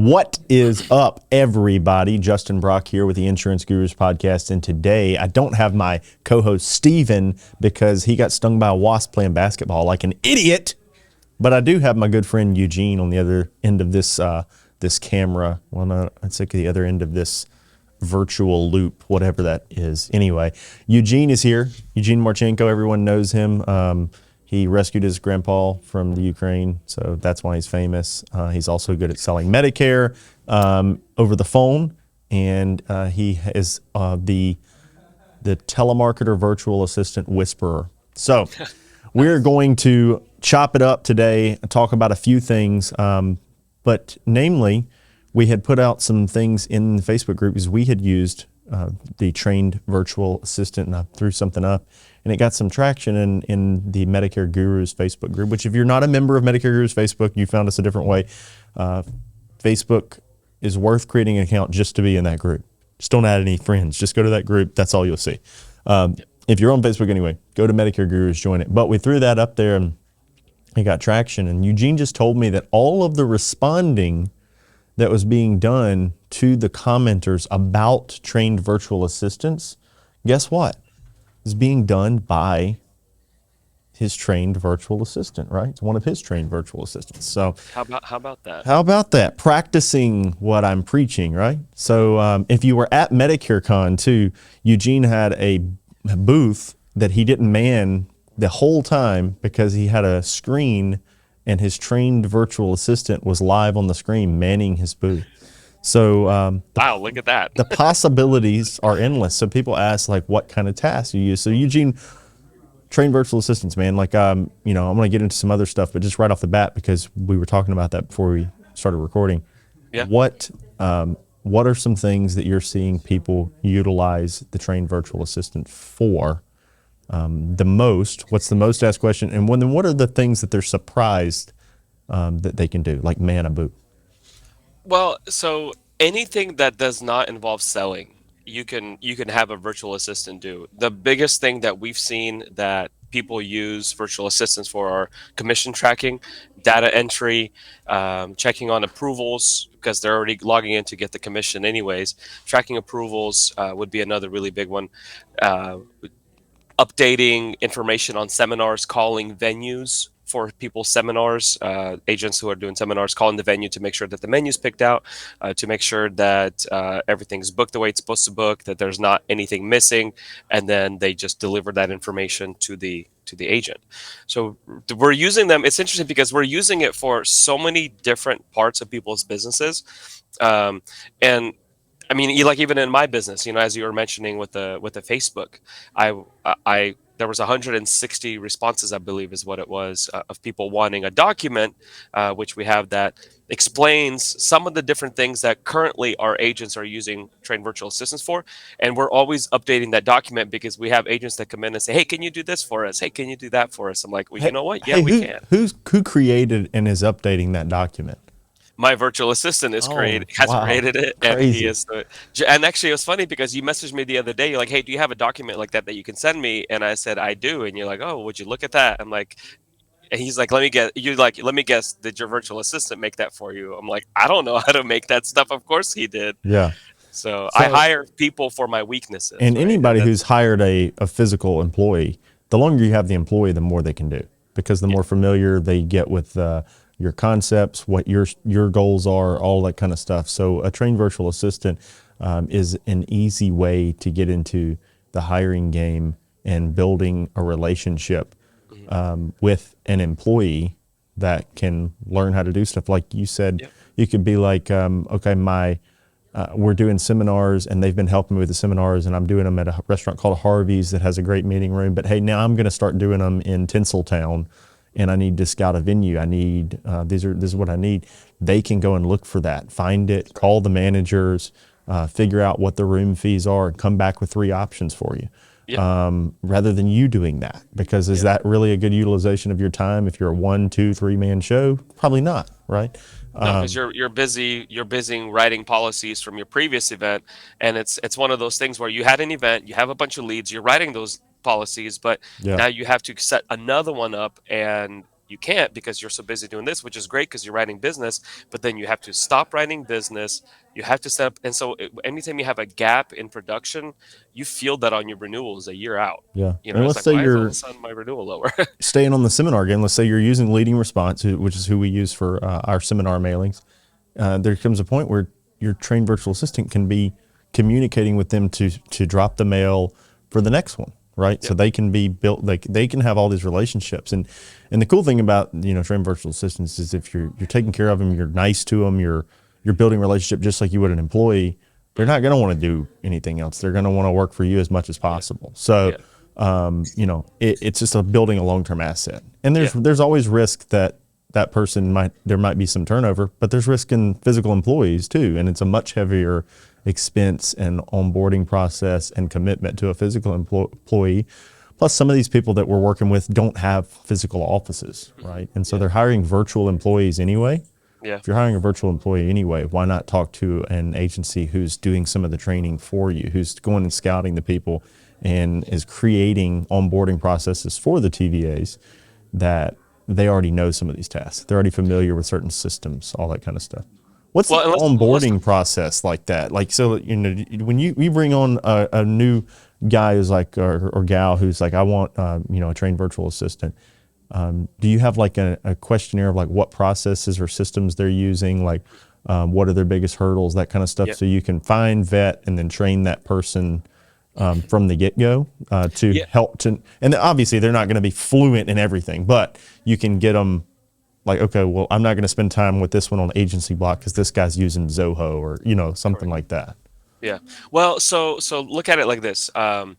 What is up, everybody? Justin Brock here with the Insurance Gurus podcast, and today I don't have my co-host Steven because he got stung by a wasp playing basketball like an idiot, but I do have my good friend Eugene on the other end of this this camera. Well, no, it's like the other end of this virtual loop, whatever that is. Anyway, Eugene is here. Eugene Marchenko, everyone knows him. He rescued his grandpa from the Ukraine, so that's why he's famous. He's also good at selling Medicare over the phone, and he is the telemarketer virtual assistant whisperer. So we're going to chop it up today and talk about a few things, but namely, we had put out some things in the Facebook group because we had used the trained virtual assistant, and I threw something up, and it got some traction in the Medicare Gurus Facebook group, which if you're not a member of Medicare Gurus Facebook, you found us a different way. Facebook is worth creating an account just to be in that group. Just don't add any friends. Just go to that group. That's all you'll see. If you're on Facebook anyway, go to Medicare Gurus, join it. But we threw that up there, and it got traction. And Eugene just told me that all of the responding that was being done to the commenters about trained virtual assistants, guess what? Is being done by his trained virtual assistant, right? It's one of his trained virtual assistants. So How about that? how about that? Practicing what I'm preaching, right? So if you were at Medicare Con too, Eugene had a booth that he didn't man the whole time because he had a screen and his trained virtual assistant was live on the screen manning his booth. So Wow, look at that. the possibilities are endless. So people ask, like, what kind of tasks you use? So Eugene, trained virtual assistants, man. Like, I'm going to get into some other stuff, but just right off the bat, because we were talking about that before we started recording. Yeah. What are some things that you're seeing people utilize the trained virtual assistant for the most? What's the most asked question? And then what are the things that they're surprised that they can do, like man a booth? Well, so anything that does not involve selling, you can have a virtual assistant do. The biggest thing that we've seen that people use virtual assistants for are commission tracking, data entry, checking on approvals because they're already logging in to get the commission anyways. Tracking approvals would be another really big one. Updating information on seminars, calling venues for people's seminars, agents who are doing seminars, calling the venue to make sure that the menu's picked out, to make sure that everything's booked the way it's supposed to book, that there's not anything missing, and then they just deliver that information to the agent. So we're using them. It's interesting because we're using it for so many different parts of people's businesses, and I mean, even in my business, as you were mentioning with the Facebook, I there was 160 responses, I believe, is what it was, of people wanting a document, which we have that explains some of the different things that currently our agents are using trained virtual assistants for, and we're always updating that document because we have agents that come in and say, "Hey, can you do this for us? Hey, can you do that for us?" I'm like, "Well, you know what? Yeah, we can." Who created and is updating that document? My virtual assistant has Oh, created it, and crazy. he is. And actually, it was funny because you messaged me the other day. You're like, "Hey, do you have a document like that you can send me?" And I said, "I do." And you're like, "Oh, would you look at that?" I'm like, and he's like, "Let me guess." You're like, "Let me guess. Did your virtual assistant make that for you?" I'm like, "I don't know how to make that stuff." Of course he did. Yeah. So I hire people for my weaknesses. And right? anybody And who's hired a physical employee, the longer you have the employee, the more they can do, because the more familiar they get with your concepts, what your goals are, all that kind of stuff. So a trained virtual assistant is an easy way to get into the hiring game and building a relationship with an employee that can learn how to do stuff. Like you said, Yep. you could be like, okay, we're doing seminars and they've been helping me with the seminars, and I'm doing them at a restaurant called Harvey's that has a great meeting room. But hey, now I'm going to start doing them in Tinseltown, and I need to scout a venue. I need this is what I need. They can go and look for that, find it, call the managers, figure out what the room fees are, and come back with 3 options for you. Rather than you doing that, because is that really a good utilization of your time? If you're a 1, 2, 3 man show, probably not, right? No, because you're busy writing policies from your previous event, and it's one of those things where you had an event, you have a bunch of leads, you're writing those policies, but Yeah. now you have to set another one up, and you can't because you're so busy doing this, which is great because you're writing business, but then you have to stop writing business. You have to set up. And so anytime you have a gap in production, you feel that on your renewals a year out. Yeah. And It's let's like, say why is all of a you're sudden my renewal lower? staying on the seminar game. Let's say you're using Leading Response, which is who we use for our seminar mailings. There comes a point where your trained virtual assistant can be communicating with them to drop the mail for the next one, right? Yep. So they can be built, like they can have all these relationships. And the cool thing about, trained virtual assistants is if you're taking care of them, you're nice to them, you're building a relationship just like you would an employee, they're not going to want to do anything else. They're going to want to work for you as much as possible. So, it's just building a long-term asset. And there's always risk that person there might be some turnover, but there's risk in physical employees too. And it's a much heavier expense and onboarding process and commitment to a physical employee. Plus some of these people that we're working with don't have physical offices, right? And so they're hiring virtual employees anyway. Yeah. If you're hiring a virtual employee anyway, why not talk to an agency who's doing some of the training for you, who's going and scouting the people and is creating onboarding processes for the TVAs that they already know some of these tasks. They're already familiar with certain systems, all that kind of stuff. What's the onboarding process like that? Like, so, when you bring on a new guy who's like, or gal who's like, I want, a trained virtual assistant. Do you have like a questionnaire of like what processes or systems they're using? Like, what are their biggest hurdles, that kind of stuff. Yep. So you can find, vet, and then train that person from the get-go to help to, and obviously they're not going to be fluent in everything, but you can get them like, okay, well, I'm not going to spend time with this one on agency block because this guy's using Zoho or, something like that. Yeah. Well, so look at it like this. And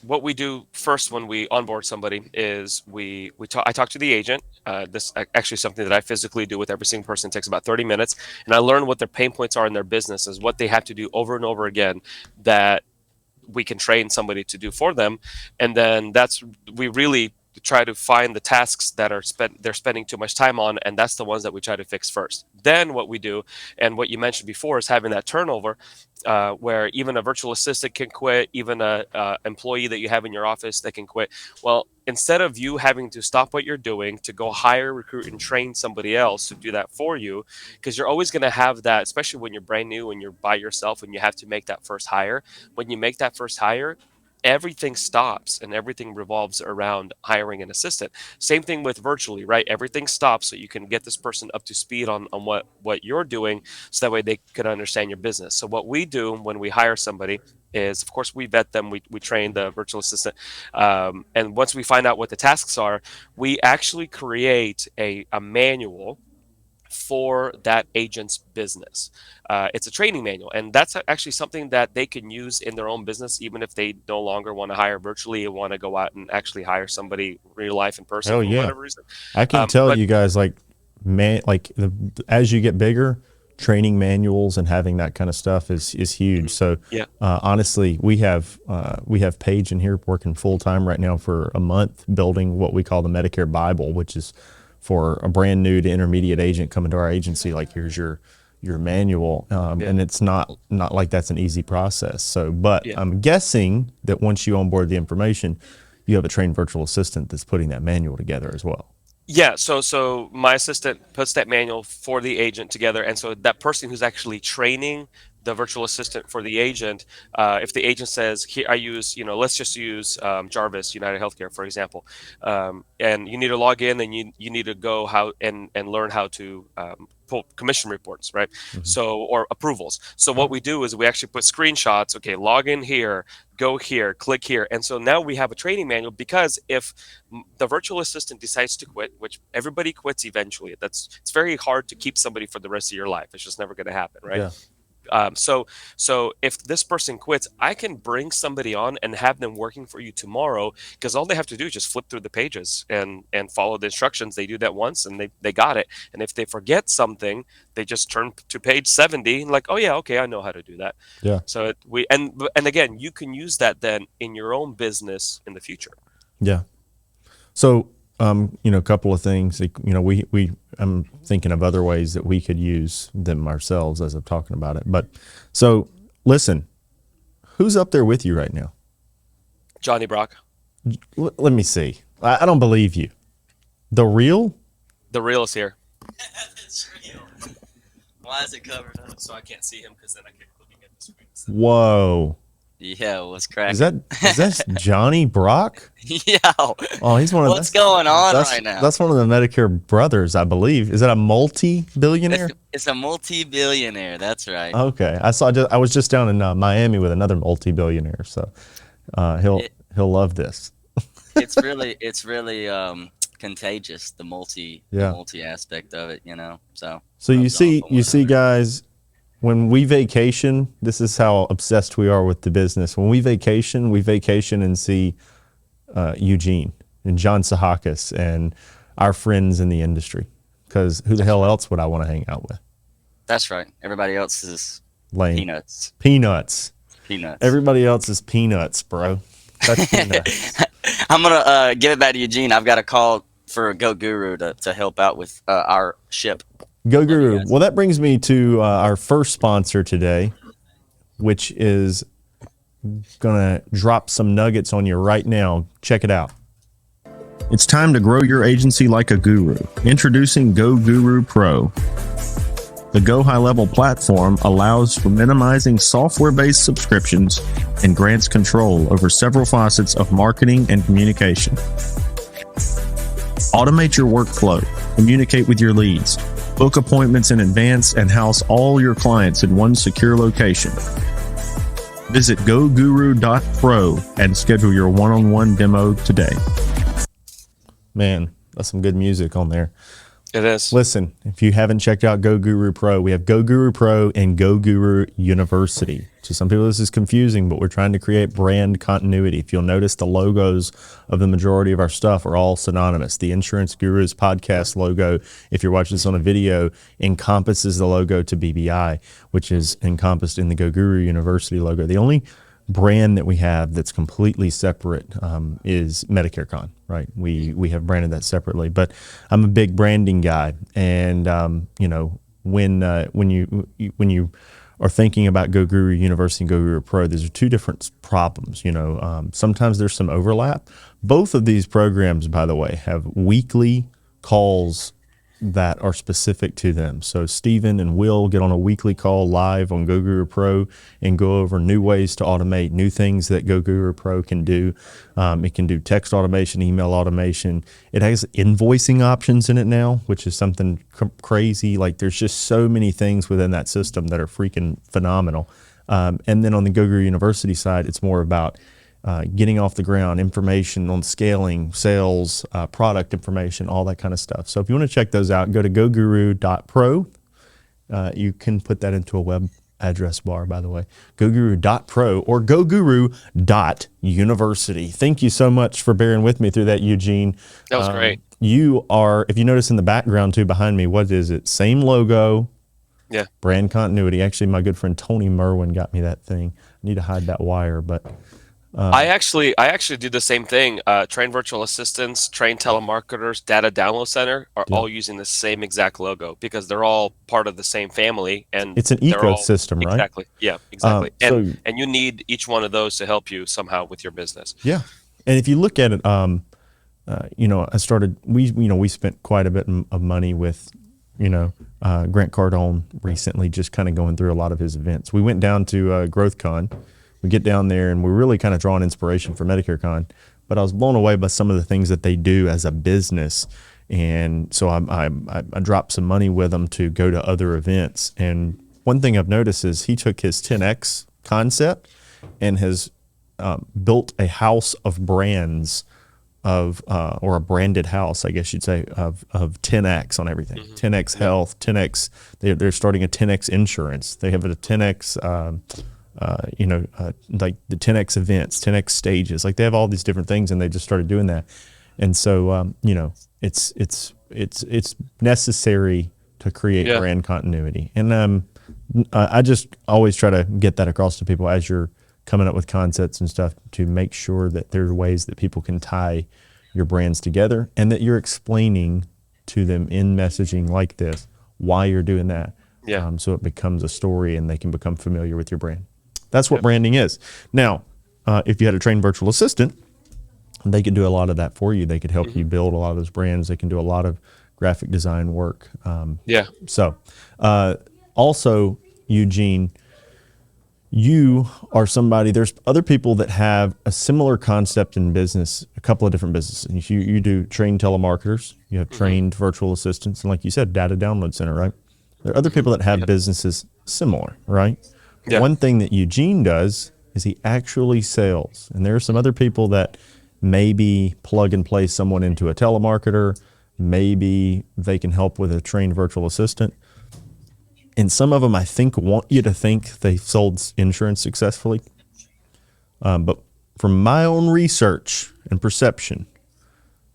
what we do first when we onboard somebody is I talk to the agent. This actually something that I physically do with every single person. It takes about 30 minutes, and I learn what their pain points are in their businesses, what they have to do over and over again that we can train somebody to do for them, and then we really try to find the tasks that they're spending too much time on, and that's the ones that we try to fix first. Then what we do, and what you mentioned before, is having that turnover, where even a virtual assistant can quit, even a employee that you have in your office that can quit. Well, instead of you having to stop what you're doing to go hire, recruit, and train somebody else to do that for you, because you're always going to have that, especially when you're brand new and you're by yourself and you have to make that first hire. When you make that first hire, everything stops and everything revolves around hiring an assistant. Same thing with virtually, right? Everything stops so you can get this person up to speed on what you're doing, so that way they can understand your business. So what we do when we hire somebody is, of course, we vet them, we train the virtual assistant, and once we find out what the tasks are, we actually create a manual for that agent's business. It's a training manual, and that's actually something that they can use in their own business, even if they no longer want to hire virtually and want to go out and actually hire somebody real life in person Hell for yeah. whatever reason. I can tell you guys, like, as you get bigger, training manuals and having that kind of stuff is huge. So honestly, we have Paige in here working full time right now for a month building what we call the Medicare Bible, which is for a brand new to intermediate agent coming to our agency. Like, here's your manual, and it's not like that's an easy process. So, but I'm guessing that once you onboard the information, you have a trained virtual assistant that's putting that manual together as well. Yeah, so my assistant puts that manual for the agent together, and so that person who's actually training the virtual assistant for the agent, if the agent says, "Here, I use, let's just use Jarvis United Healthcare, for example," and you need to log in, and you need to go how and learn how to pull commission reports, right? So, or approvals. So what we do is we actually put screenshots. Okay, log in here, go here, click here, and so now we have a training manual. Because if the virtual assistant decides to quit, which everybody quits eventually, it's very hard to keep somebody for the rest of your life. It's just never going to happen, right? Yeah. So if this person quits, I can bring somebody on and have them working for you tomorrow, because all they have to do is just flip through the pages and follow the instructions. They do that once and they got it. And if they forget something, they just turn to page 70 and like, oh yeah, okay, I know how to do that. Yeah. So and again, you can use that then in your own business in the future. Yeah. So, a couple of things, I'm thinking of other ways that we could use them ourselves as I'm talking about it. But so listen, who's up there with you right now? Johnny Brock. Let me see. I don't believe you. The real? The real is here. It's real. Why is it covered up? So I can't see him because then I keep looking at the screen. Whoa. Yeah, what's cracking? Is that Johnny Brock? Yo, Oh, he's one of what's going on right now? That's one of the Medicare brothers, I believe. Is that a multi-billionaire? It's a multi-billionaire. That's right. Okay. I was just down in Miami with another multi-billionaire, so he'll love this. It's really contagious. The multi aspect of it, you know. So you see, guys. When we vacation, this is how obsessed we are with the business. When we vacation and see Eugene and John Sahakis and our friends in the industry. Because who the hell else would I want to hang out with? That's right. Everybody else is Lame. Peanuts. Peanuts. Peanuts. Everybody else is peanuts, bro. That's peanuts. I'm gonna give it back to Eugene. I've got a call for Goguru to help out with our ship. Goguru. Well, that brings me to our first sponsor today, which is going to drop some nuggets on you right now. Check it out. It's time to grow your agency like a guru. Introducing Goguru Pro. The Go High Level platform allows for minimizing software-based subscriptions and grants control over several facets of marketing and communication. Automate your workflow, communicate with your leads, book appointments in advance, and house all your clients in one secure location. Visit goguru.pro and schedule your one-on-one demo today. Man, that's some good music on there. It is. Listen, if you haven't checked out Goguru Pro, we have Goguru Pro and Goguru University. To some people, this is confusing, but we're trying to create brand continuity. If you'll notice, the logos of the majority of our stuff are all synonymous. The Insurance Gurus podcast logo, if you're watching this on a video, encompasses the logo to BBI, which is encompassed in the Goguru University logo. The only brand that we have that's completely separate is Medicare Con, right? We have branded that separately, but I'm a big branding guy, and when you are thinking about Goguru University and Goguru Pro, these are two different problems. Sometimes there's some overlap. Both of these programs, by the way, have weekly calls that are specific to them. So Stephen and Will get on a weekly call live on Goguru Pro and go over new ways to automate, new things that Goguru Pro can do. It can do text automation, email automation. It has invoicing options in it now, which is something crazy. Like, there's just so many things within that system that are freaking phenomenal. And then on the Goguru University side, it's more about getting off the ground, information on scaling, sales, product information, all that kind of stuff. So if you want to check those out, go to goguru.pro. You can put that into a web address bar, by the way, goguru.pro or goguru.university. Thank you so much for bearing with me through that, Eugene. That was great. You are, if you notice in the background too behind me, what is it? Same logo. Yeah. Brand continuity. Actually, my good friend Tony Merwin got me that thing. I need to hide that wire, but I actually do the same thing. Train virtual assistants, train telemarketers, data download center are all using the same exact logo because they're all part of the same family, and it's an ecosystem, right? Exactly. Yeah, exactly. So, and you need each one of those to help you somehow with your business. Yeah, and if you look at it, we spent quite a bit of money with, Grant Cardone recently, just kind of going through a lot of his events. We went down to GrowthCon. We get down there and we're really kind of drawing inspiration for Medicare Con, but I was blown away by some of the things that they do as a business. And so I dropped some money with them to go to other events. And one thing I've noticed is he took his 10X concept and has built a house of brands or a branded house, I guess you'd say, of 10X on everything. Mm-hmm. 10X Health, 10X, they're starting a 10X Insurance. They have a 10X, like the 10X events, 10X stages, like they have all these different things, and they just started doing that. And so, it's necessary to create brand continuity. And I just always try to get that across to people as you're coming up with concepts and stuff, to make sure that there are ways that people can tie your brands together, and that you're explaining to them in messaging like this why you're doing that. Yeah. So it becomes a story and they can become familiar with your brand. That's what branding is. Now, if you had a trained virtual assistant, they could do a lot of that for you. They could help Mm-hmm. you build a lot of those brands. They can do a lot of graphic design work. Yeah. So, also, Eugene, you are somebody, there's other people that have a similar concept in business, a couple of different businesses. You do trained telemarketers, you have trained virtual assistants, and like you said, data download center, right? There are other people that have businesses similar, right? Yeah. One thing that Eugene does is he actually sells. And there are some other people that maybe plug and play someone into a telemarketer, maybe they can help with a trained virtual assistant. And some of them, I think, want you to think they sold insurance successfully. But from my own research and perception,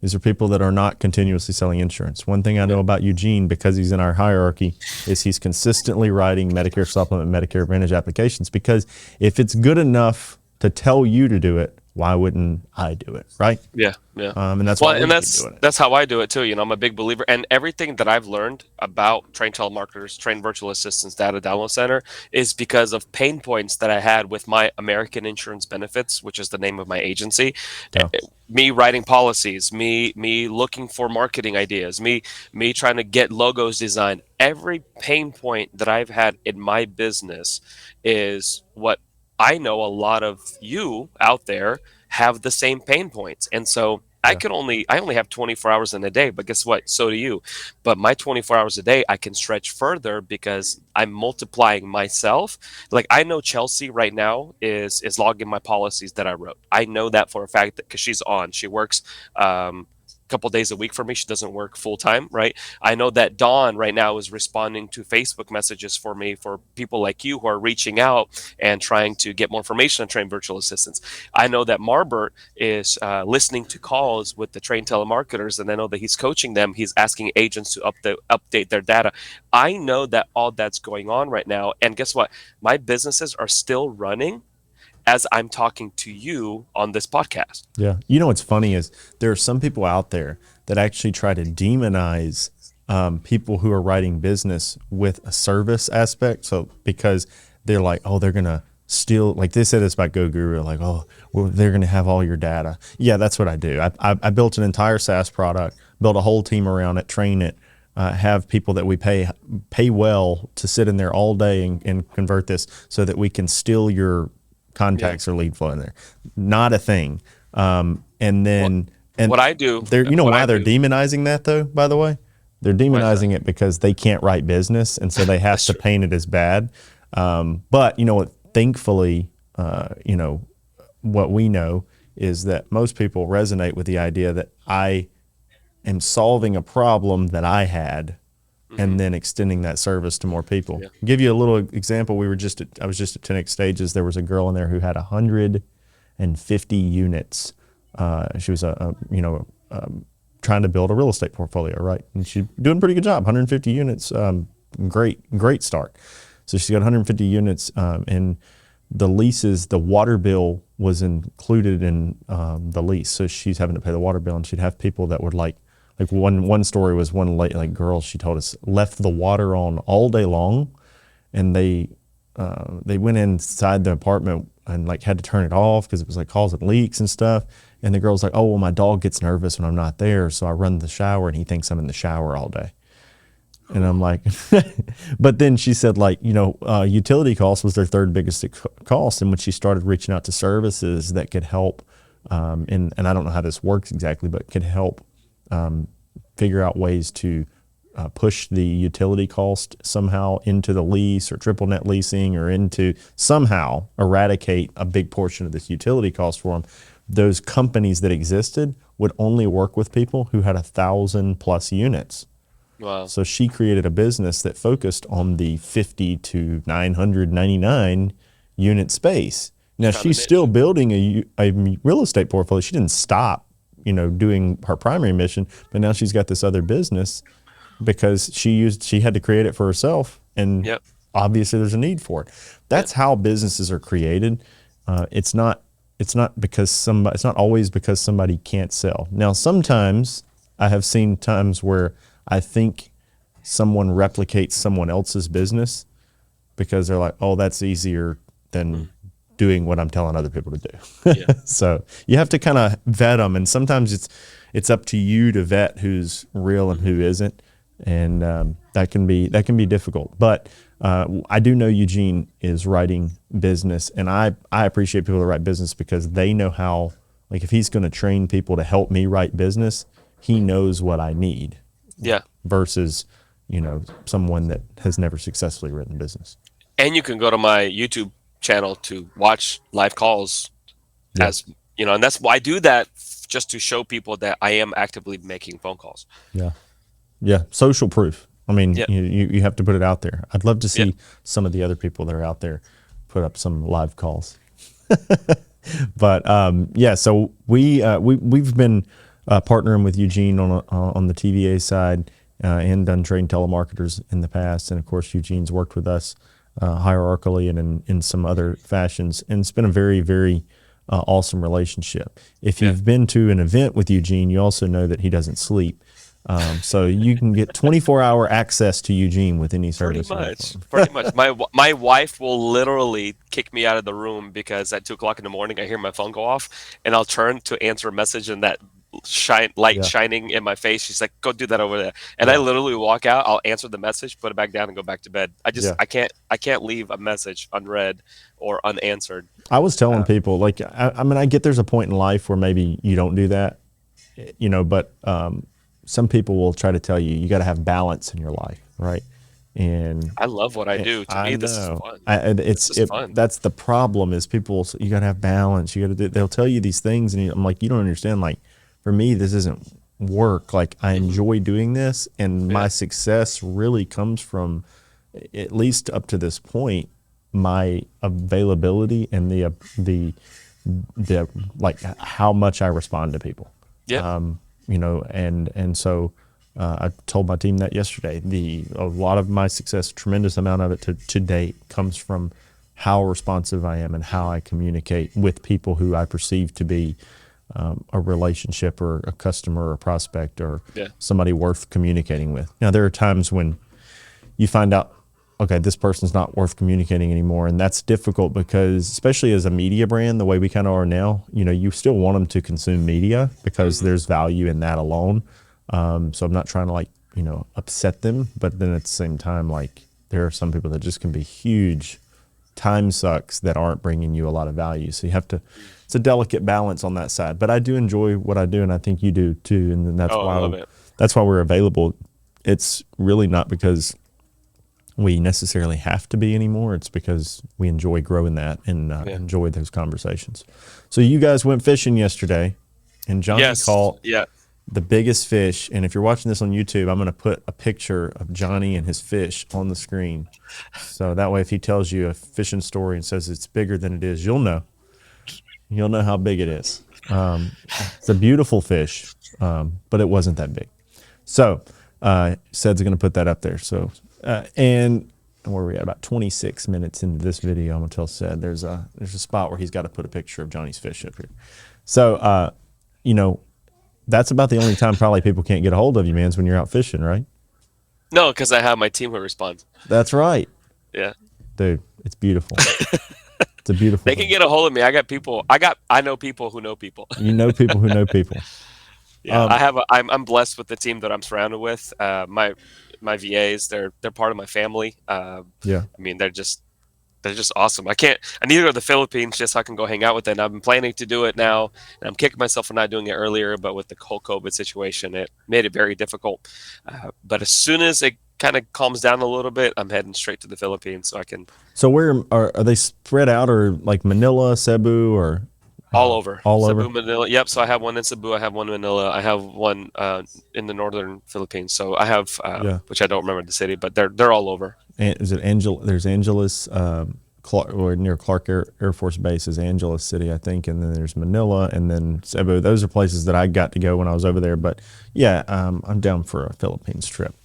these are people that are not continuously selling insurance. One thing I know about Eugene, because he's in our hierarchy, is he's consistently writing Medicare supplement, Medicare Advantage applications, because if it's good enough to tell you to do it, why wouldn't I do it, right? Yeah, yeah. And that's why we keep doing it. That's how I do it too. You know, I'm a big believer, and everything that I've learned about trained telemarketers, trained virtual assistants, data download center, is because of pain points that I had with my American Insurance Benefits, which is the name of my agency. Yeah. Me writing policies, me looking for marketing ideas, me trying to get logos designed. Every pain point that I've had in my business is what I know a lot of you out there have the same pain points. And so I only have 24 hours in a day, but guess what? So do you. But my 24 hours a day, I can stretch further because I'm multiplying myself. Like I know Chelsea right now is logging my policies that I wrote. I know that for a fact because she's on. She works couple days a week for me. She doesn't work full time, right? I know that Dawn right now is responding to Facebook messages for me for people like you who are reaching out and trying to get more information on trained virtual assistants. I know that Marbert is listening to calls with the trained telemarketers, and I know that he's coaching them. He's asking agents to update their data. I know that all that's going on right now, and guess what? My businesses are still running as I'm talking to you on this podcast. Yeah. You know what's funny is there are some people out there that actually try to demonize people who are writing business with a service aspect. So because they're like, oh, they're going to steal, like they said this about Goguru, like, oh, well, they're going to have all your data. Yeah, that's what I do. I built an entire SaaS product, built a whole team around it, train it, have people that we pay well to sit in there all day and convert this so that we can steal your contacts or lead flow in there. Not a thing. And what I do, you know why they're demonizing that though, by the way? They're demonizing it because they can't write business, and so they have to paint it as bad. But you know what, thankfully, you know, what we know is that most people resonate with the idea that I am solving a problem that I had and then extending that service to more people. Yeah. Give you a little example. I was just at 10X Stages. There was a girl in there who had 150 units. She was trying to build a real estate portfolio, right? And she's doing a pretty good job. 150 units, great start. So she's got 150 units, and the leases, the water bill was included in the lease. So she's having to pay the water bill, and she'd have people that would like one story was one like girl, she told us, left the water on all day long, and they went inside the apartment and like had to turn it off because it was like causing leaks and stuff. And the girl's like, oh, well, my dog gets nervous when I'm not there, so I run the shower and he thinks I'm in the shower all day. And I'm like, but then she said, like, you know, utility costs was their third biggest cost. And when she started reaching out to services that could help, and I don't know how this works exactly, but could help figure out ways to push the utility cost somehow into the lease or triple net leasing, or into somehow eradicate a big portion of this utility cost for them. Those companies that existed would only work with people who had 1,000+ units. Wow. So she created a business that focused on the 50 to 999 unit space. Now she's still building a real estate portfolio. She didn't stop, you know, doing her primary mission, but now she's got this other business because she had to create it for herself, and obviously there's a need for it. That's how businesses are created. It's not always because somebody can't sell. Now sometimes I have seen times where I think someone replicates someone else's business because they're like, oh, that's easier than doing what I'm telling other people to do. Yeah. So you have to kind of vet them, and sometimes it's up to you to vet who's real and who isn't, and that can be difficult. But I do know Eugene is writing business, and I appreciate people that write business because they know how. Like if he's going to train people to help me write business, he knows what I need. Yeah. Versus, someone that has never successfully written business. And you can go to my YouTube channel to watch live calls as, and that's why I do that just to show people that I am actively making phone calls. Yeah. Yeah. Social proof. I mean, you have to put it out there. I'd love to see some of the other people that are out there put up some live calls. But so we've been partnering with Eugene on the TVA side and done trained telemarketers in the past, and of course Eugene's worked with us hierarchically and in some other fashions, and it's been a very, very awesome relationship. If you've been to an event with Eugene, you also know that he doesn't sleep. So you can get 24-hour access to Eugene with any service. Pretty much. My wife will literally kick me out of the room because at 2 o'clock in the morning I hear my phone go off, and I'll turn to answer a message, and that shining in my face. She's like, "Go do that over there." And I literally walk out. I'll answer the message, put it back down, and go back to bed. I can't leave a message unread or unanswered. I was telling people, like, I mean, I get there's a point in life where maybe you don't do that, but some people will try to tell you got to have balance in your life, right? And I love what I do. To me, this is fun. It's fun. That's the problem is people. You got to have balance. You got to. They'll tell you these things, and I'm like, you don't understand. Like, for me, this isn't work. Like, I enjoy doing this, and my success really comes from, at least up to this point, my availability and the like how much I respond to people. Yeah. And so I told my team that yesterday. A lot of my success, tremendous amount of it to date, comes from how responsive I am and how I communicate with people who I perceive to be a relationship or a customer or a prospect or somebody worth communicating with. Now, there are times when you find out, okay, this person's not worth communicating anymore. And that's difficult because, especially as a media brand, the way we kind of are now, you still want them to consume media because there's value in that alone. So I'm not trying to upset them, but then at the same time, there are some people that just can be huge time sucks that aren't bringing you a lot of value. So you have to, it's a delicate balance on that side, but I do enjoy what I do. And I think you do too. And that's that's why we're available. It's really not because we necessarily have to be anymore. It's because we enjoy growing that and enjoy those conversations. So you guys went fishing yesterday, and Johnny caught the biggest fish. And if you're watching this on YouTube, I'm going to put a picture of Johnny and his fish on the screen. So that way, if he tells you a fishing story and says it's bigger than it is, you'll know. You'll know how big it is. It's a beautiful fish, but it wasn't that big. So Sed's going to put that up there. So. And where are we at? About 26 minutes into this video, I'm gonna tell Sed there's a spot where he's got to put a picture of Johnny's fish up here. So, that's about the only time probably people can't get a hold of you, man, is when you're out fishing, right? No, because I have my team who responds. That's right. Yeah, dude, it's beautiful. It's a beautiful. They can get a hold of me. I got people. I know people who know people. You know people who know people. Yeah, I'm blessed with the team that I'm surrounded with. My VAs, they're part of my family. I mean, they're just awesome. I need to go to the Philippines just so I can go hang out with them. I've been planning to do it now, and I'm kicking myself for not doing it earlier, but with the whole COVID situation, it made it very difficult. But as soon as it kind of calms down a little bit, I'm heading straight to the Philippines so I can. So where are they spread out, or like Manila, Cebu, or? All over. All Cebu, over? Manila. Yep. So I have one in Cebu. I have one in Manila. I have one in the northern Philippines. So I have, which I don't remember the city, but they're all over. And is it There's Angeles, or near Clark Air Force Base is Angeles City, I think. And then there's Manila and then Cebu. Those are places that I got to go when I was over there. But I'm down for a Philippines trip.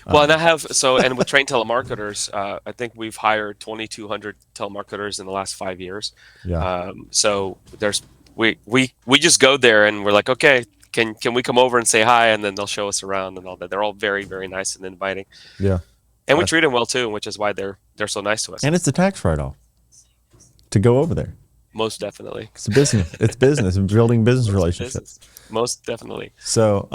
Well, and with trained telemarketers, I think we've hired 2,200 telemarketers in the last 5 years. Yeah. So we just go there and we're like, okay, can we come over and say hi? And then they'll show us around and all that. They're all very, very nice and inviting. Yeah. And we treat them well too, which is why they're so nice to us. And it's a tax write-off to go over there. Most definitely. It's a business. It's business and building business It's relationships. business. Most definitely. So,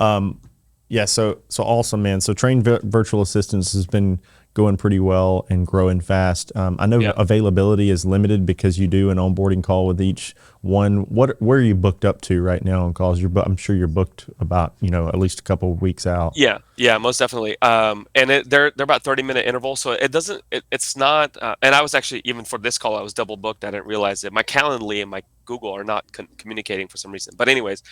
yeah, so awesome, man. So trained virtual assistants has been going pretty well and growing fast. I know Yeah. availability is limited because you do an onboarding call with each one. Where are you booked up to right now on calls? I'm sure you're booked about, at least a couple of weeks out. Yeah, most definitely. And they're about 30-minute intervals, so it's not. And I was actually, even for this call, I was double booked. I didn't realize it. My Calendly and my Google are not communicating for some reason. But anyways,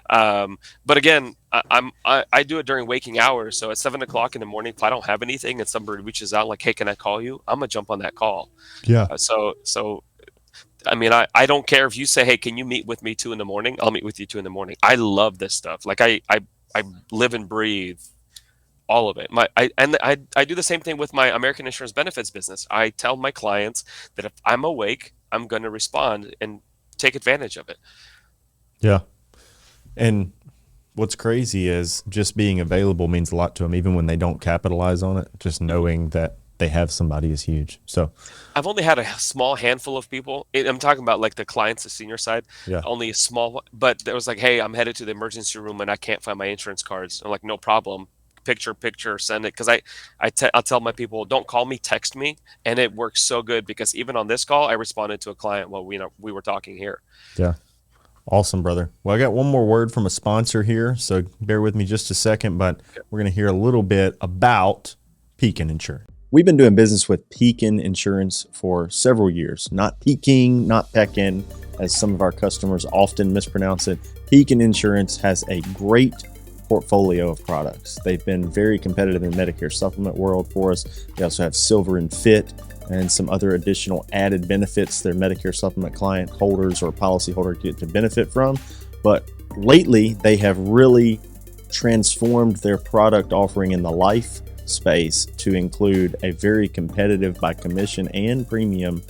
but again, I do it during waking hours. So at 7 o'clock in the morning, if I don't have anything and somebody reaches out like, "Hey, can I call you?" I'm gonna jump on that call. Yeah. So I mean, I don't care if you say, "Hey, can you meet with me 2 in the morning?" I'll meet with you 2 in the morning. I love this stuff. Like I live and breathe all of it. I do the same thing with my American insurance benefits business. I tell my clients that if I'm awake, I'm going to respond and take advantage of it. Yeah. And what's crazy is just being available means a lot to them, even when they don't capitalize on it. Just knowing that they have somebody is huge. So I've only had a small handful of people. I'm talking about like the clients, the senior side. yeah, Only a small, but there was like, "Hey, I'm headed to the emergency room and I can't find my insurance cards." I'm like, "No problem. Picture, send it." Because I'll tell my people, "Don't call me, text me," and it works so good because even on this call, I responded to a client while we were talking here. yeah. Awesome, brother. Well, I got one more word from a sponsor here, so bear with me just a second, but we're going to hear a little bit about Pekin Insurance. We've been doing business with Pekin Insurance for several years. Not Peking, not Pekin, as some of our customers often mispronounce it. Pekin Insurance has a great portfolio of products. They've been very competitive in the Medicare supplement world for us. They also have Silver and Fit and some other additional added benefits their Medicare supplement client holders or policyholder get to benefit from. But lately, they have really transformed their product offering in the life space to include a very competitive by commission and premium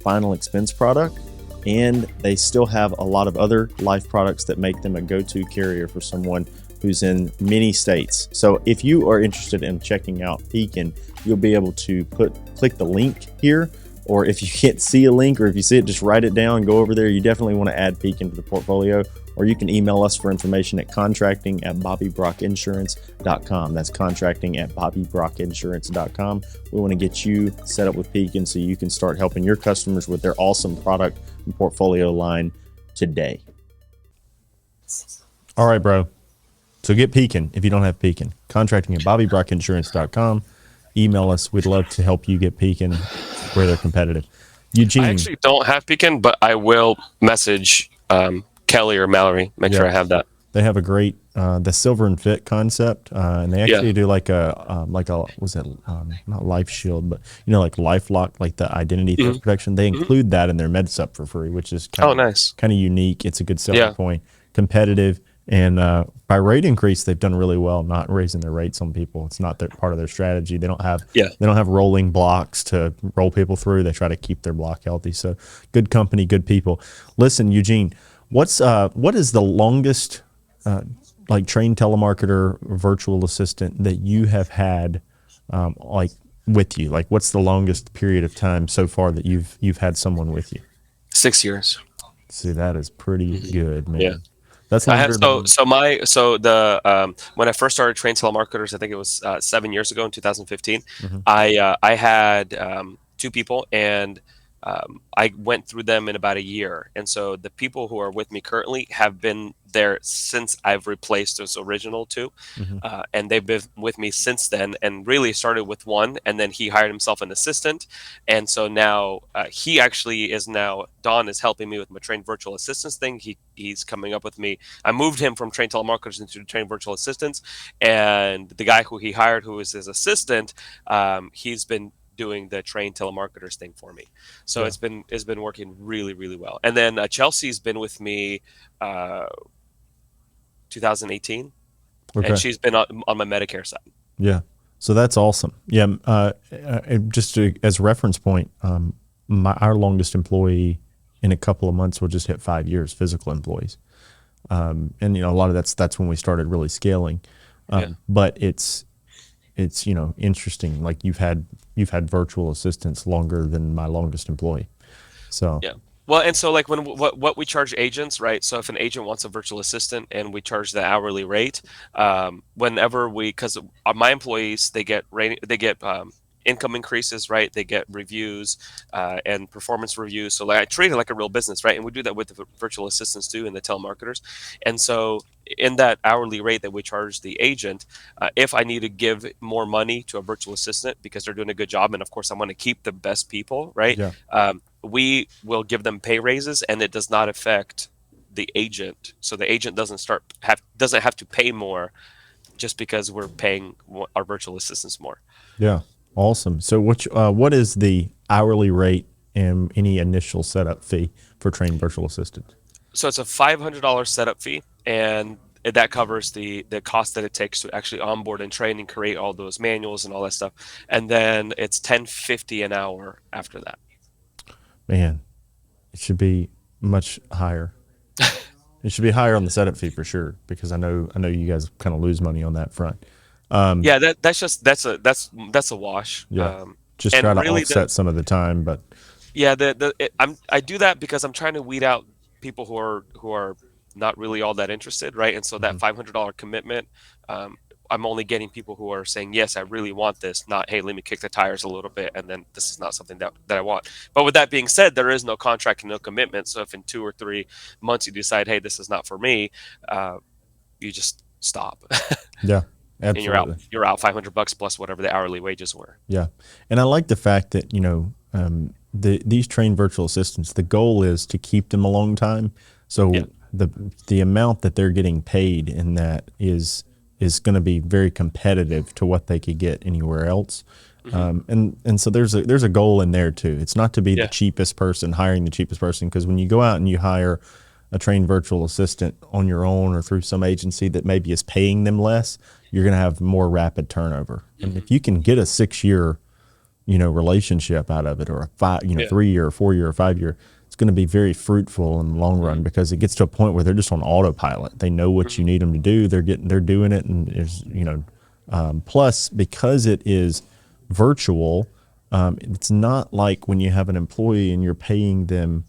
final expense product. And they still have a lot of other life products that make them a go-to carrier for someone who's in many states. So if you are interested in checking out Pekin, you'll be able to click the link here, or if you can't see a link, or if you see it, just write it down and go over there. You definitely want to add Pekin to the portfolio, or you can email us for information at contracting@BobbyBrockInsurance.com. That's contracting@BobbyBrockInsurance.com. We want to get you set up with Pekin so you can start helping your customers with their awesome product and portfolio line today. All right, bro. So get Pekin if you don't have Pekin. Contracting@BobbyBrockInsurance.com. Email us. We'd love to help you get Pekin where they're competitive. Eugene. I actually don't have Pekin, but I will message Kelly or Mallory. Make sure I have that. They have a great the Silver and Fit concept, and they actually do like a was it not Life Shield, but like LifeLock, like the identity theft protection. They include that in their MedSup for free, which is nice, kind of unique. It's a good selling point, competitive. And by rate increase, they've done really well, not raising their rates on people. It's not part of their strategy. They don't have rolling blocks to roll people through. They try to keep their block healthy. So good company, good people. Listen, Eugene, what is the longest trained telemarketer virtual assistant that you have had with you? Like, what's the longest period of time so far that you've had someone with you? 6 years. See, that is pretty good, man. Yeah. That's when I first started training telemarketers, I think it was 7 years ago in 2015. I had 2 people, and I went through them in about a year. And so the people who are with me currently have been there since I've replaced those original 2. And they've been with me since then, and really started with one, and then he hired himself an assistant. And so now he actually is Don is helping me with my trained virtual assistants thing. He's coming up with me. I moved him from trained telemarketers into trained virtual assistants. And the guy who he hired, who is his assistant, he's been doing the trained telemarketers thing for me. So it's been working really, really well. And then Chelsea's been with me 2018, and she's been on my Medicare side. Yeah. So that's awesome. Yeah. As a reference point, our longest employee in a couple of months will just hit 5 years, physical employees. And a lot of that's when we started really scaling. But it's interesting. Like you've had virtual assistants longer than my longest employee. So Well, and so like when what we charge agents, right? So if an agent wants a virtual assistant and we charge the hourly rate, whenever we, because my employees they get income increases, right? They get reviews and performance reviews. So like I treat it like a real business, right? And we do that with the virtual assistants too and the telemarketers. And so in that hourly rate that we charge the agent, if I need to give more money to a virtual assistant because they're doing a good job, and of course I want to keep the best people, right? Yeah. We will give them pay raises, and it does not affect the agent. So the agent doesn't have to pay more just because we're paying our virtual assistants more. Yeah. Awesome. So what is the hourly rate and any initial setup fee for trained virtual assistants? So it's a $500 setup fee, and that covers the cost that it takes to actually onboard and train and create all those manuals and all that stuff. And then it's 10.50 an hour after that. Man, it should be much higher. It should be higher on the setup fee for sure, because I know you guys kind of lose money on that front. Yeah, that's a wash. Yeah. Just And try to really, offset some of the time, but yeah, I do that because I'm trying to weed out people who are not really all that interested, right? And so that $500 commitment, I'm only getting people who are saying, yes, I really want this, not, hey, let me kick the tires a little bit, and then this is not something that I want. But with that being said, there is no contract and no commitment. So if in 2 or 3 months you decide, hey, this is not for me, you just stop, yeah, and you're out. absolutely. You're out $500 plus whatever the hourly wages were. Yeah. And I like the fact that, these trained virtual assistants, the goal is to keep them a long time. So Yeah. the amount that they're getting paid in that is going to be very competitive to what they could get anywhere else. And so there's a goal in there too. It's not to be the Yeah. cheapest person, hiring the cheapest person, because when you go out and you hire a trained virtual assistant on your own or through some agency that maybe is paying them less, you're going to have more rapid turnover. And if you can get a 6-year, relationship out of it, or a 5, Yeah. 3-year, or 4-year, or 5-year, it's going to be very fruitful in the long run, because it gets to a point where they're just on autopilot. They know what you need them to do. They're doing it, and plus, because it is virtual, it's not like when you have an employee and you're paying them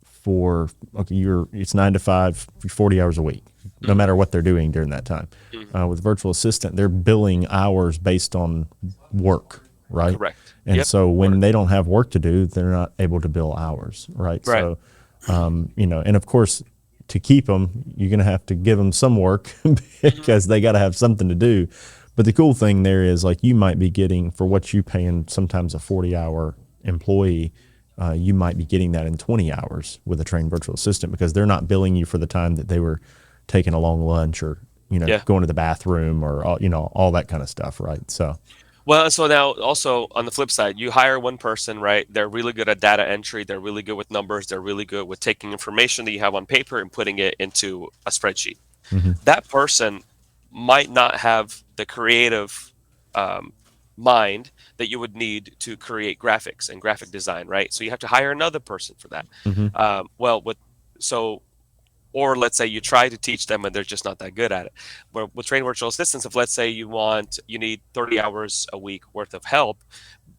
for, okay, it's 9 to 5, 40 hours a week, no matter what they're doing during that time. With virtual assistant, they're billing hours based on work, right? Correct. And Yep. so when they don't have work to do, they're not able to bill hours, right? Right. So, and of course, to keep them, you're going to have to give them some work because they got to have something to do. But the cool thing there is, like, you might be getting, for what you paying sometimes a 40-hour employee, you might be getting that in 20 hours with a trained virtual assistant, because they're not billing you for the time that they were taking a long lunch, or Yeah. going to the bathroom, or all that kind of stuff, right? So Well, so now also on the flip side, you hire one person, right? They're really good at data entry. They're really good with numbers. They're really good with taking information that you have on paper and putting it into a spreadsheet. That person might not have the creative um, mind that you would need to create graphics and graphic design, right? So you have to hire another person for that. Well, so or let's say you try to teach them and they're just not that good at it. But with trained virtual assistants, if let's say you need 30 hours a week worth of help,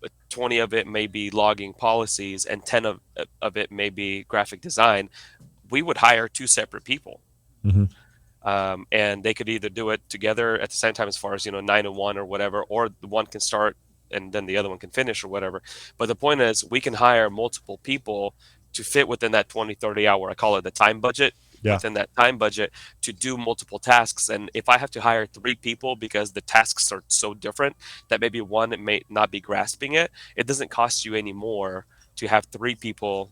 but 20 of it may be logging policies and 10 of it may be graphic design, we would hire two separate people. And they could either do it together at the same time, as far as 9 to 1 or whatever, or the one can start and then the other one can finish or whatever. But the point is, we can hire multiple people to fit within that 20-30 hour, I call it the time budget, yeah, within that time budget, to do multiple tasks. And if I have to hire 3 people because the tasks are so different that maybe one may not be grasping it, it doesn't cost you any more to have 3 people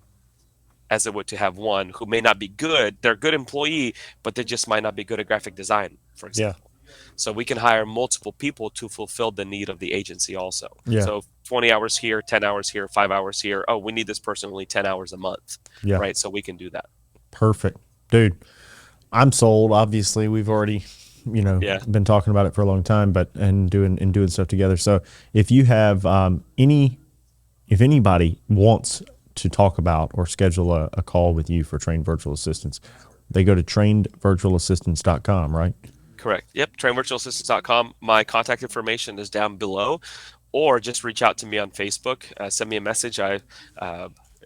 as it would to have one who may not be good. They're a good employee, but they just might not be good at graphic design, for yeah, example. So we can hire multiple people to fulfill the need of the agency also. yeah, So 20 hours here, 10 hours here, 5 hours here. Oh, we need this person only 10 hours a month, yeah. right? So we can do that. Perfect, dude. I'm sold. Obviously, we've already, Yeah. been talking about it for a long time, and doing stuff together. So if you have if anybody wants to talk about or schedule a call with you for trained virtual assistants, they go to trainedvirtualassistants.com, right? Correct. Yep. Trainvirtualassistants.com. My contact information is down below, or just reach out to me on Facebook. Send me a message.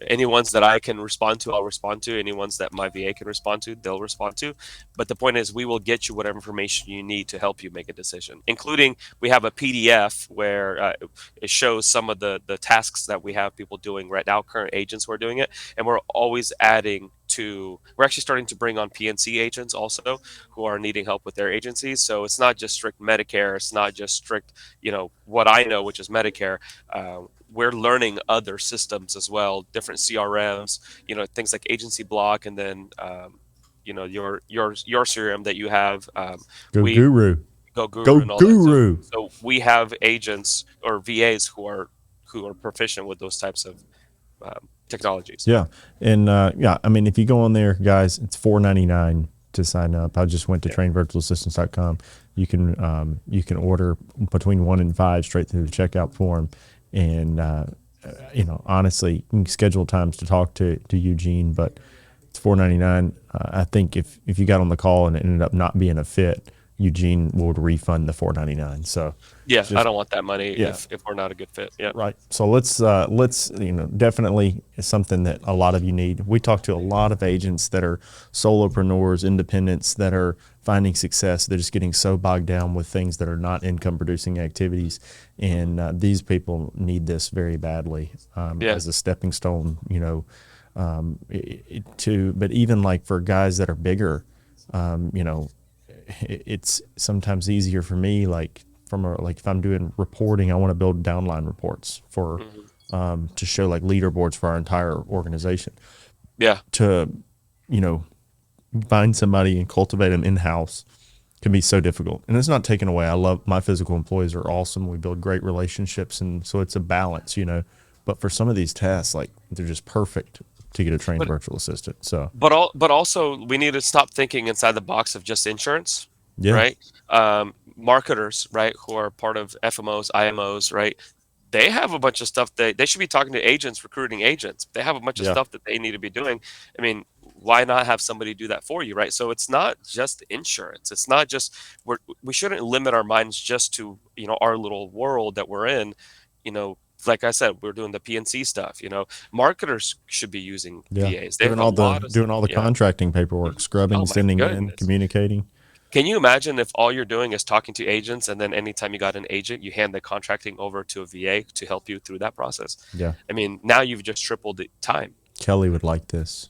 Any ones that I can respond to, I'll respond to. Any ones that my VA can respond to, they'll respond to. But the point is, we will get you whatever information you need to help you make a decision, including we have a PDF where it shows some of the tasks that we have people doing right now, current agents who are doing it. And we're always adding we're actually starting to bring on PNC agents also who are needing help with their agencies. So it's not just strict Medicare. It's not just strict, what I know, which is Medicare. We're learning other systems as well, different CRMs, things like Agency Block, and then, your CRM that you have. Goguru. Goguru and all that. Goguru. So we have agents or VAs who are proficient with those types of technologies. Yeah. And I mean, if you go on there, guys, it's $4.99 to sign up. I just went to trainvirtualassistants.com. You can order between 1 and 5 straight through the checkout form. And, honestly, you can schedule times to talk to Eugene, but it's $4.99. I think if you got on the call and it ended up not being a fit, Eugene will refund the $4.99. So yeah, I don't want that money if we're not a good fit. Yeah. Right. So let's definitely is something that a lot of you need. We talk to a lot of agents that are solopreneurs, independents that are finding success. They're just getting so bogged down with things that are not income producing activities. And these people need this very badly as a stepping stone, but even like for guys that are bigger, it's sometimes easier for me, like if I'm doing reporting, I want to build downline reports for to show like leaderboards for our entire organization. Yeah. To find somebody and cultivate them in-house can be so difficult, and it's not taken away. I love my physical employees are awesome. We build great relationships, and so it's a balance, But for some of these tasks, like they're just perfect to get a trained virtual assistant. So, but also we need to stop thinking inside the box of just insurance, right? Marketers, right, who are part of FMOs, IMOs, right? They have a bunch of stuff they should be talking to agents, recruiting agents. They have a bunch of stuff that they need to be doing. I mean, why not have somebody do that for you, right? So it's not just insurance. It's not just we shouldn't limit our minds just to our little world that we're in. Like I said, we're doing the PNC stuff. Marketers should be using VAs. Doing all the contracting paperwork, scrubbing, sending in, communicating. Can you imagine if all you're doing is talking to agents, and then anytime you got an agent, you hand the contracting over to a VA to help you through that process? Yeah. I mean, now you've just tripled the time. Kelly would like this.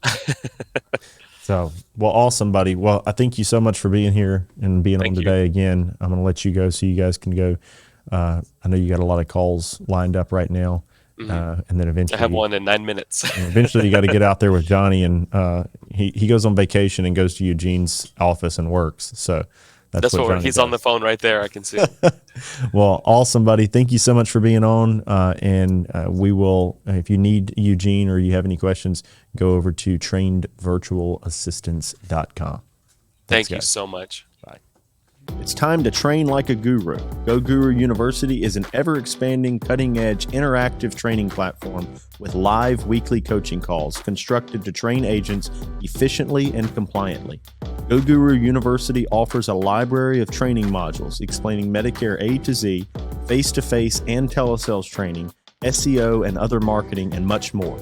So, well, awesome, buddy. Well, I thank you so much for being here and being on today again. I'm going to let you go so you guys can go. I know you got a lot of calls lined up right now. And then eventually I have one in 9 minutes. Eventually you got to get out there with Johnny, and he goes on vacation and goes to Eugene's office and works. So that's what he's does. On the phone right there. I can see. Well, awesome, buddy. Thank you so much for being on. And we will, if you need Eugene or you have any questions, go over to trainedvirtualassistants.com. Thank you so much. It's time to train like a guru. Goguru University is an ever-expanding, cutting-edge, interactive training platform with live weekly coaching calls constructed to train agents efficiently and compliantly. Goguru University offers a library of training modules explaining Medicare A to Z, face-to-face and telesales training, SEO and other marketing, and much more.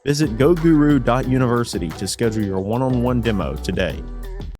Visit goguru.university to schedule your one-on-one demo today.